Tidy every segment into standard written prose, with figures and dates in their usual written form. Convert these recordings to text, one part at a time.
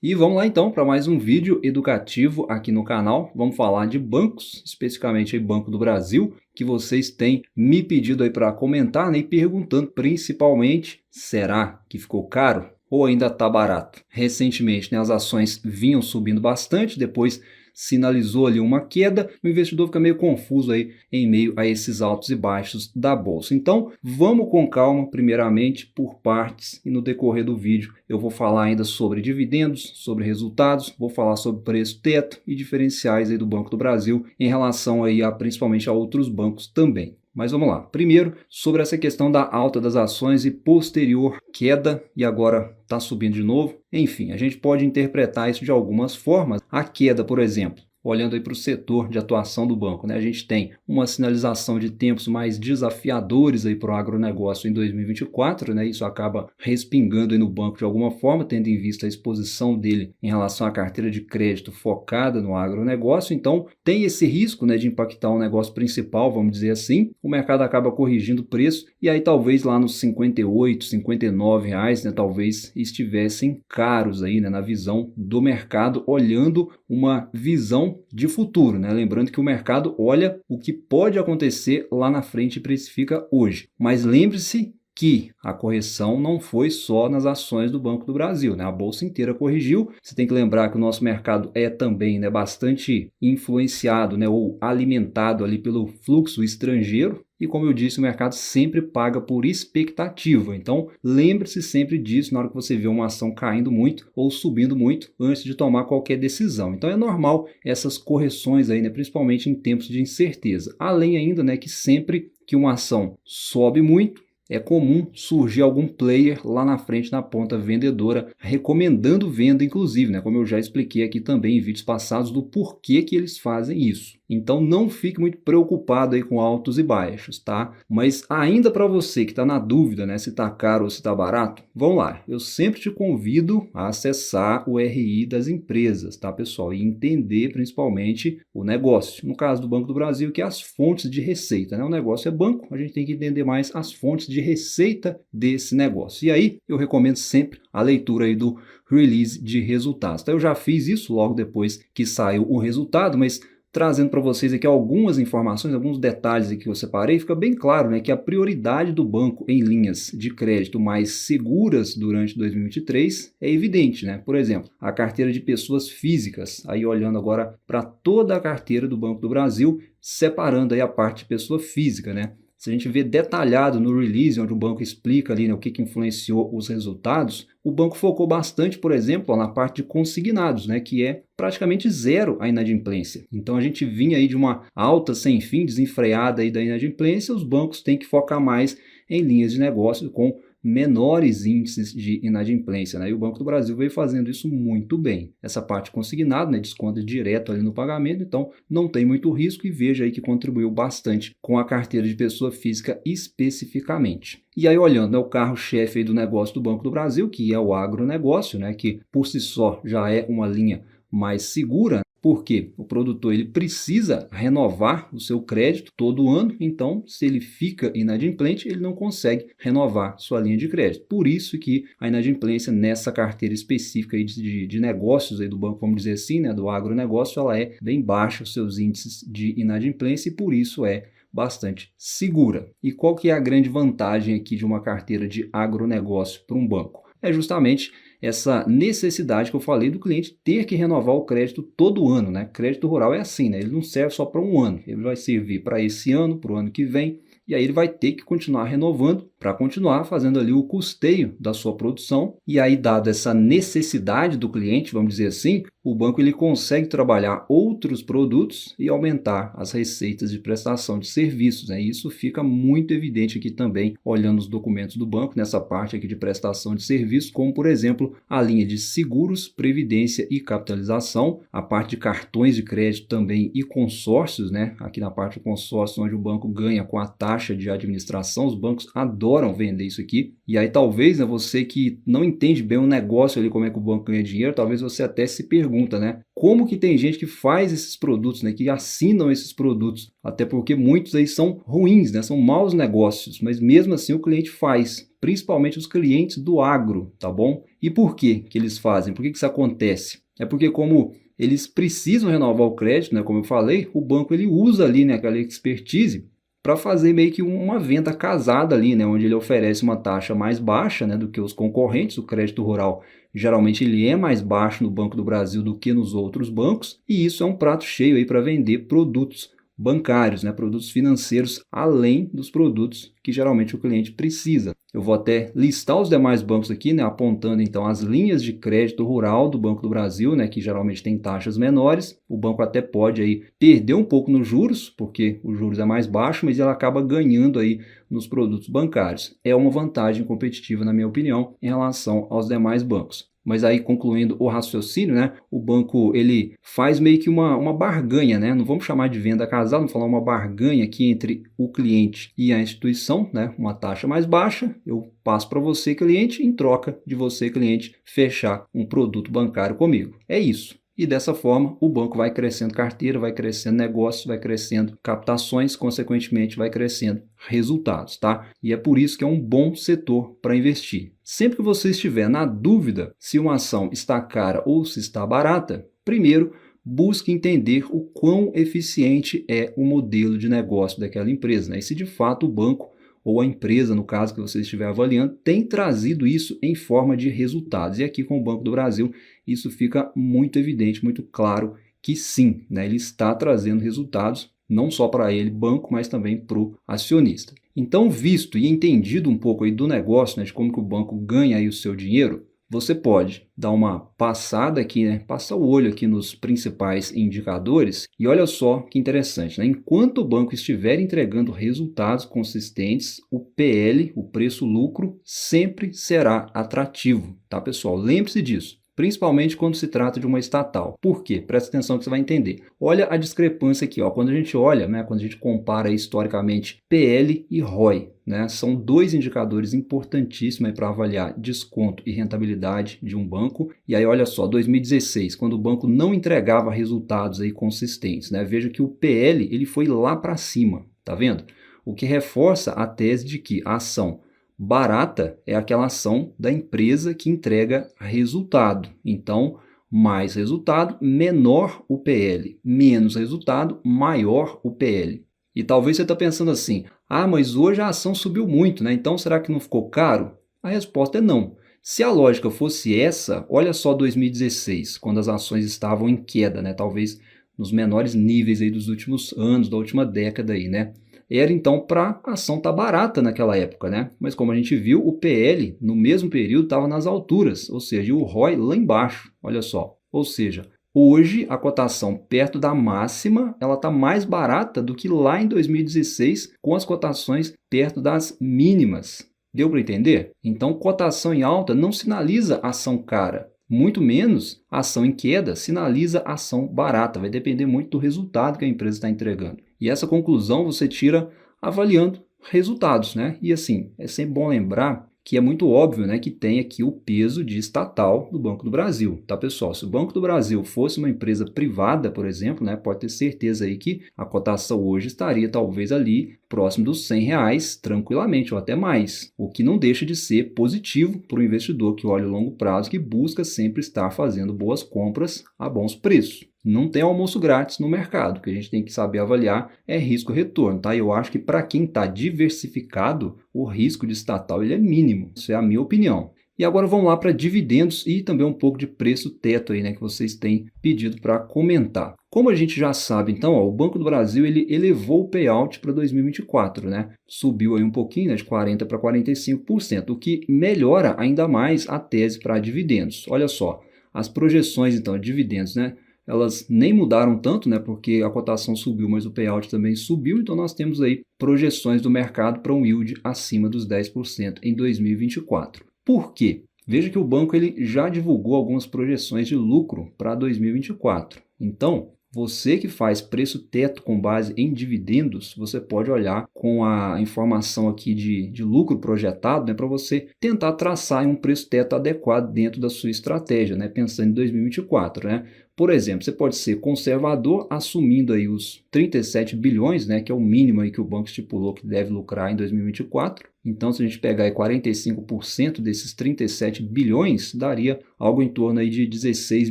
E vamos lá então para mais um vídeo educativo aqui no canal. Vamos falar de bancos, especificamente aí Banco do Brasil, que vocês têm me pedido aí para comentar, né, e perguntando principalmente, será que ficou caro ou ainda está barato? Recentemente, né, as ações vinham subindo bastante, depois sinalizou ali uma queda, o investidor fica meio confuso aí em meio a esses altos e baixos da bolsa. Então, vamos com calma, primeiramente por partes, e no decorrer do vídeo eu vou falar ainda sobre dividendos, sobre resultados, vou falar sobre preço teto e diferenciais aí do Banco do Brasil em relação aí a principalmente a outros bancos também. Mas vamos lá. Primeiro, sobre essa questão da alta das ações e posterior queda, e agora está subindo de novo. Enfim, a gente pode interpretar isso de algumas formas. A queda, por exemplo, olhando aí para o setor de atuação do banco, né? A gente tem uma sinalização de tempos mais desafiadores aí para o agronegócio em 2024, né? Isso acaba respingando aí no banco de alguma forma, tendo em vista a exposição dele em relação à carteira de crédito focada no agronegócio. Então, tem esse risco, né, de impactar o negócio principal, vamos dizer assim. O mercado acaba corrigindo o preço e aí talvez lá nos R$ 58, R$ 59 reais, né, talvez estivessem caros aí, né, na visão do mercado, olhando uma visão de futuro, né? Lembrando que o mercado olha o que pode acontecer lá na frente e precifica hoje. Mas lembre-se que a correção não foi só nas ações do Banco do Brasil, né? A bolsa inteira corrigiu. Você tem que lembrar que o nosso mercado é também, né, bastante influenciado, né, ou alimentado ali pelo fluxo estrangeiro. E como eu disse, o mercado sempre paga por expectativa. Então, lembre-se sempre disso na hora que você vê uma ação caindo muito ou subindo muito antes de tomar qualquer decisão. Então, é normal essas correções aí, né, principalmente em tempos de incerteza. Além ainda, né, que sempre que uma ação sobe muito, é comum surgir algum player lá na frente na ponta vendedora recomendando venda, inclusive, né? Como eu já expliquei aqui também em vídeos passados do porquê que eles fazem isso. Então não fique muito preocupado aí com altos e baixos, tá? Mas ainda para você que está na dúvida, né, se está caro ou se está barato, vamos lá. Eu sempre te convido a acessar o RI das empresas, tá, pessoal? E entender principalmente o negócio. No caso do Banco do Brasil, que é as fontes de receita, né? O negócio é banco, a gente tem que entender mais as fontes de receita desse negócio. E aí eu recomendo sempre a leitura aí do release de resultados. Então, eu já fiz isso logo depois que saiu o resultado, mas trazendo para vocês aqui algumas informações, alguns detalhes aqui que eu separei, fica bem claro, né, que a prioridade do banco em linhas de crédito mais seguras durante 2023 é evidente, né? Por exemplo, a carteira de pessoas físicas, aí olhando agora para toda a carteira do Banco do Brasil, separando aí a parte de pessoa física, né? Se a gente vê detalhado no release, onde o banco explica ali, né, o que influenciou os resultados, o banco focou bastante, por exemplo, na parte de consignados, né, que é praticamente zero a inadimplência. Então a gente vinha aí de uma alta sem fim, desenfreada aí da inadimplência, os bancos têm que focar mais em linhas de negócio com menores índices de inadimplência, né? E o Banco do Brasil veio fazendo isso muito bem. Essa parte consignada, né, desconta direto ali no pagamento, então não tem muito risco e veja aí que contribuiu bastante com a carteira de pessoa física especificamente. E aí olhando, né, o carro-chefe do negócio do Banco do Brasil, que é o agronegócio, né, que por si só já é uma linha mais segura, porque o produtor ele precisa renovar o seu crédito todo ano, então se ele fica inadimplente, ele não consegue renovar sua linha de crédito. Por isso que a inadimplência nessa carteira específica aí de negócios aí do banco, vamos dizer assim, né, do agronegócio, ela é bem baixa, os seus índices de inadimplência, e por isso é bastante segura. E qual que é a grande vantagem aqui de uma carteira de agronegócio para um banco? É justamente essa necessidade que eu falei do cliente ter que renovar o crédito todo ano, né? Crédito rural é assim, né? Ele não serve só para um ano, ele vai servir para esse ano, para o ano que vem, e aí ele vai ter que continuar renovando para continuar fazendo ali o custeio da sua produção. E aí, dada essa necessidade do cliente, vamos dizer assim, o banco ele consegue trabalhar outros produtos e aumentar as receitas de prestação de serviços, né? E isso fica muito evidente aqui também, olhando os documentos do banco, nessa parte aqui de prestação de serviços, como por exemplo, a linha de seguros, previdência e capitalização, a parte de cartões de crédito também e consórcios, né? Aqui na parte do consórcio, onde o banco ganha com a taxa de administração, os bancos adoram vender isso aqui. E aí talvez, né, você que não entende bem o negócio ali, como é que o banco ganha dinheiro, talvez você até se pergunta, né, como que tem gente que faz esses produtos, né, que assinam esses produtos, até porque muitos aí são ruins, né, são maus negócios, mas mesmo assim o cliente faz. principalmente os clientes do agro, tá bom? E por que que eles fazem? Por que que isso acontece? É porque como eles precisam renovar o crédito, né, como eu falei, o banco ele usa ali, né, aquela expertise para fazer meio que uma venda casada ali, né, onde ele oferece uma taxa mais baixa, né, do que os concorrentes. O crédito rural geralmente ele é mais baixo no Banco do Brasil do que nos outros bancos, e isso é um prato cheio aí para vender produtos bancários, né, produtos financeiros, além dos produtos que geralmente o cliente precisa. Eu vou até listar os demais bancos aqui, né, apontando então as linhas de crédito rural do Banco do Brasil, né, que geralmente tem taxas menores. O banco até pode aí perder um pouco nos juros, porque os juros é mais baixo, mas ele acaba ganhando aí nos produtos bancários. É uma vantagem competitiva, na minha opinião, em relação aos demais bancos. Mas aí, concluindo o raciocínio, né, o banco ele faz meio que uma barganha, né? Não vamos chamar de venda casada, vamos falar uma barganha aqui entre o cliente e a instituição, né? Uma taxa mais baixa, eu passo para você, cliente, em troca de você, cliente, fechar um produto bancário comigo. É isso. E dessa forma, o banco vai crescendo carteira, vai crescendo negócios, vai crescendo captações, consequentemente vai crescendo resultados, tá? E é por isso que é um bom setor para investir. Sempre que você estiver na dúvida se uma ação está cara ou se está barata, primeiro, busque entender o quão eficiente é o modelo de negócio daquela empresa, né? E se de fato o banco ou a empresa, no caso que você estiver avaliando, tem trazido isso em forma de resultados. E aqui com o Banco do Brasil, isso fica muito evidente, muito claro que sim, né? Ele está trazendo resultados, não só para ele, banco, mas também para o acionista. Então, visto e entendido um pouco aí do negócio, né, de como que o banco ganha aí o seu dinheiro, você pode dar uma passada aqui, né? Passar o olho aqui nos principais indicadores e olha só que interessante, né? Enquanto o banco estiver entregando resultados consistentes, o PL, o preço-lucro, sempre será atrativo, tá, pessoal? Lembre-se disso. Principalmente quando se trata de uma estatal. Por quê? Presta atenção que você vai entender. Olha a discrepância aqui, ó. Quando a gente olha, né, quando a gente compara historicamente PL e ROI, né, são dois indicadores importantíssimos para avaliar desconto e rentabilidade de um banco. E aí olha só, 2016, quando o banco não entregava resultados aí consistentes, né, veja que o PL ele foi lá para cima, tá vendo? O que reforça a tese de que a ação barata é aquela ação da empresa que entrega resultado. Então, mais resultado, menor o PL. Menos resultado, maior o PL. E talvez você está pensando assim, mas hoje a ação subiu muito, né? Então será que não ficou caro? A resposta é não. Se a lógica fosse essa, olha só 2016, quando as ações estavam em queda, né? Talvez nos menores níveis aí dos últimos anos, da última década aí, né? Era então para a ação estar barata naquela época, né? Mas como a gente viu, o PL no mesmo período estava nas alturas, ou seja, o ROI lá embaixo, olha só. Ou seja, hoje a cotação perto da máxima, ela está mais barata do que lá em 2016, com as cotações perto das mínimas. Deu para entender? Então, cotação em alta não sinaliza ação cara. Muito menos, ação em queda sinaliza ação barata. Vai depender muito do resultado que a empresa está entregando. E essa conclusão você tira avaliando resultados, né? E assim, é sempre bom lembrar que é muito óbvio, né, que tem aqui o peso de estatal do Banco do Brasil, tá, pessoal? Se o Banco do Brasil fosse uma empresa privada, por exemplo, né, pode ter certeza aí que a cotação hoje estaria talvez ali próximo dos R$ 100 tranquilamente, ou até mais, o que não deixa de ser positivo para o investidor que olha o longo prazo, que busca sempre estar fazendo boas compras a bons preços. Não tem almoço grátis no mercado, o que a gente tem que saber avaliar é risco-retorno, tá? Eu acho que para quem está diversificado, o risco de estatal ele é mínimo, isso é a minha opinião. E agora vamos lá para dividendos e também um pouco de preço teto aí, né, que vocês têm pedido para comentar. Como a gente já sabe, então, ó, o Banco do Brasil ele elevou o payout para 2024, né? Subiu aí um pouquinho, né, de 40% para 45%, o que melhora ainda mais a tese para dividendos. Olha só, as projeções então de dividendos, né? Elas nem mudaram tanto, né, porque a cotação subiu, mas o payout também subiu, então nós temos aí projeções do mercado para um yield acima dos 10% em 2024. Por quê? Veja que o banco ele já divulgou algumas projeções de lucro para 2024. Então, você que faz preço teto com base em dividendos, você pode olhar com a informação aqui de lucro projetado, né, para você tentar traçar um preço teto adequado dentro da sua estratégia, né, pensando em 2024, né? Por exemplo, você pode ser conservador assumindo aí os 37 bilhões, né, que é o mínimo aí que o banco estipulou que deve lucrar em 2024. Então, se a gente pegar aí 45% desses 37 bilhões, daria algo em torno aí de 16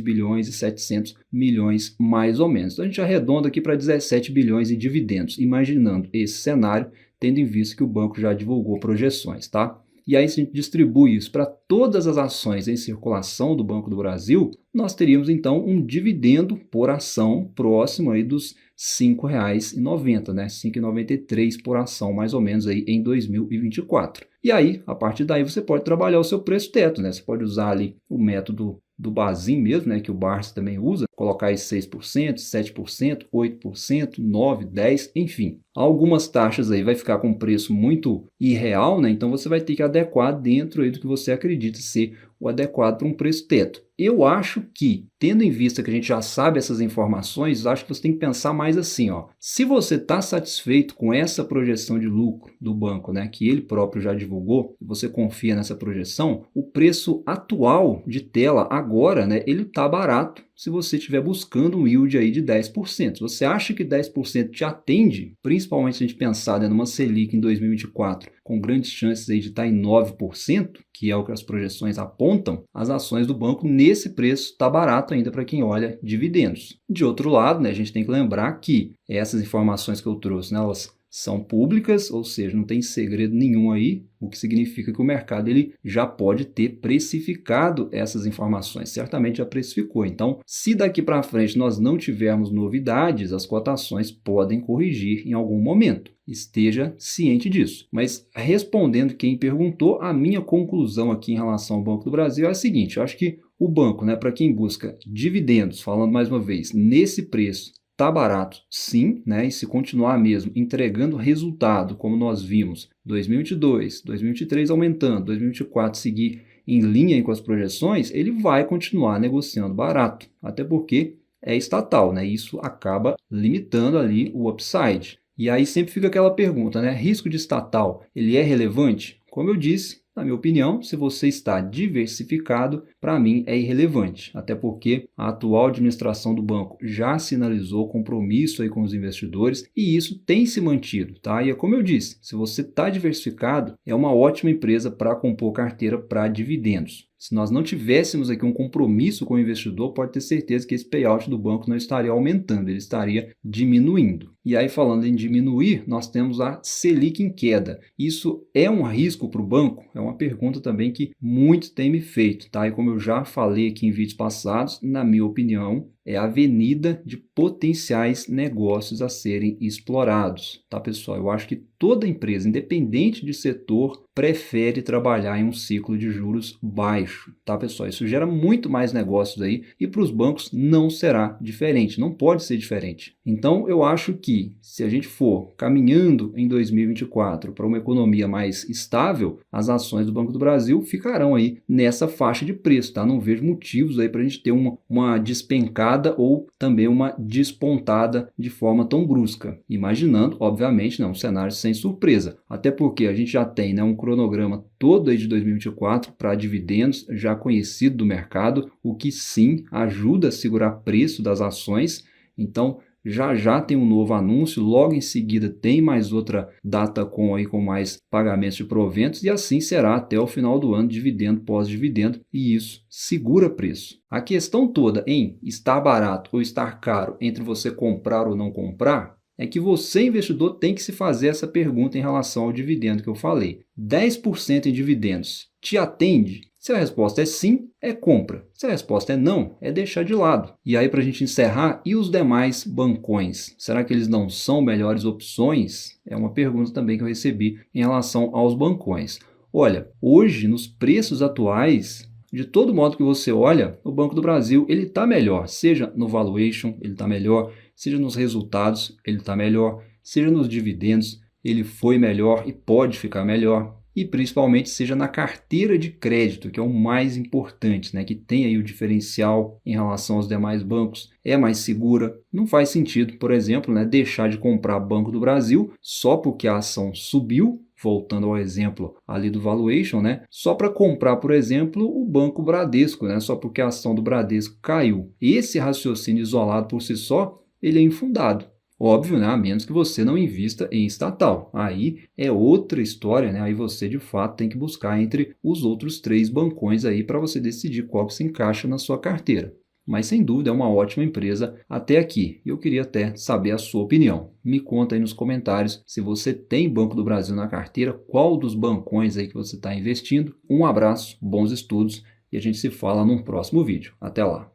bilhões e 700 milhões mais ou menos. Então, a gente arredonda aqui para 17 bilhões em dividendos, imaginando esse cenário, tendo em vista que o banco já divulgou projeções, tá? E aí, se a gente distribui isso para todas as ações em circulação do Banco do Brasil, nós teríamos então um dividendo por ação próximo aí dos R$ 5,90, né? R$ 5,93 por ação, mais ou menos aí em 2024. E aí, a partir daí, você pode trabalhar o seu preço teto, né? Você pode usar ali o método do Bazin mesmo, né, que o Barça também usa, colocar aí 6%, 7%, 8%, 9%, 10%, enfim. Algumas taxas aí vai ficar com um preço muito irreal, né? Então você vai ter que adequar dentro aí do que você acredita ser o adequado para um preço teto. Eu acho que, tendo em vista que a gente já sabe essas informações, acho que você tem que pensar mais assim, ó. Se você está satisfeito com essa projeção de lucro do banco, né, que ele próprio já divulgou, você confia nessa projeção, o preço atual de tela agora, né, ele está barato se você estiver buscando um yield aí de 10%. Você acha que 10% te atende, principalmente se a gente pensar, né, numa Selic em 2024, com grandes chances aí de estar em 9%, que é o que as projeções apontam, as ações do banco nesse preço está barato ainda para quem olha dividendos. De outro lado, né, a gente tem que lembrar que essas informações que eu trouxe, né, elas são públicas, ou seja, não tem segredo nenhum aí, o que significa que o mercado ele já pode ter precificado essas informações, certamente já precificou. Então, se daqui para frente nós não tivermos novidades, as cotações podem corrigir em algum momento. Esteja ciente disso. Mas respondendo quem perguntou, a minha conclusão aqui em relação ao Banco do Brasil é a seguinte: eu acho que o banco, né, para quem busca dividendos, falando mais uma vez, nesse preço, tá barato, sim, né? E se continuar mesmo entregando resultado, como nós vimos, 2022, 2023 aumentando, 2024 seguir em linha com as projeções, ele vai continuar negociando barato, até porque é estatal, né? Isso acaba limitando ali o upside. E aí sempre fica aquela pergunta, né? Risco de estatal, ele é relevante? Como eu disse, na minha opinião, se você está diversificado, para mim é irrelevante, até porque a atual administração do banco já sinalizou compromisso aí com os investidores e isso tem se mantido, tá? E é como eu disse, se você está diversificado, é uma ótima empresa para compor carteira para dividendos. Se nós não tivéssemos aqui um compromisso com o investidor, pode ter certeza que esse payout do banco não estaria aumentando, ele estaria diminuindo. E aí, falando em diminuir, nós temos a Selic em queda. Isso é um risco para o banco? É uma pergunta também que muitos têm me feito, tá? E como eu já falei aqui em vídeos passados, na minha opinião, é a avenida de potenciais negócios a serem explorados, tá, pessoal? Eu acho que toda empresa, independente de setor, prefere trabalhar em um ciclo de juros baixo, tá, pessoal? Isso gera muito mais negócios aí e para os bancos não será diferente, não pode ser diferente. Então, eu acho que se a gente for caminhando em 2024 para uma economia mais estável, as ações do Banco do Brasil ficarão aí nessa faixa de preço, tá? Não vejo motivos aí para a gente ter uma despencada ou também uma despontada de forma tão brusca, imaginando, obviamente, um cenário sem surpresa, até porque a gente já tem, né, um cronograma todo aí de 2024 para dividendos já conhecido do mercado, o que sim ajuda a segurar preço das ações. Então, já tem um novo anúncio, logo em seguida tem mais outra data com mais pagamentos de proventos e assim será até o final do ano, dividendo pós-dividendo, e isso segura preço. A questão toda em estar barato ou estar caro entre você comprar ou não comprar é que você, investidor, tem que se fazer essa pergunta em relação ao dividendo que eu falei. 10% em dividendos te atende? Se a resposta é sim, é compra. Se a resposta é não, é deixar de lado. E aí, para a gente encerrar, e os demais bancões? Será que eles não são melhores opções? É uma pergunta também que eu recebi em relação aos bancões. Olha, hoje, nos preços atuais, de todo modo que você olha, o Banco do Brasil ele está melhor, seja no valuation, ele está melhor, seja nos resultados, ele está melhor, seja nos dividendos, ele foi melhor e pode ficar melhor. E principalmente seja na carteira de crédito, que é o mais importante, né? Que tem aí o diferencial em relação aos demais bancos, é mais segura. Não faz sentido, por exemplo, né, deixar de comprar Banco do Brasil só porque a ação subiu, voltando ao exemplo ali do valuation, né? Só para comprar, por exemplo, o Banco Bradesco, né? Só porque a ação do Bradesco caiu. Esse raciocínio isolado por si só, ele é infundado. Óbvio, né? A menos que você não invista em estatal. Aí é outra história, né? Aí você de fato tem que buscar entre os outros 3 bancões aí para você decidir qual que se encaixa na sua carteira. Mas sem dúvida é uma ótima empresa até aqui. Eu queria até saber a sua opinião. Me conta aí nos comentários se você tem Banco do Brasil na carteira, qual dos bancões aí que você está investindo. Um abraço, bons estudos e a gente se fala num próximo vídeo. Até lá!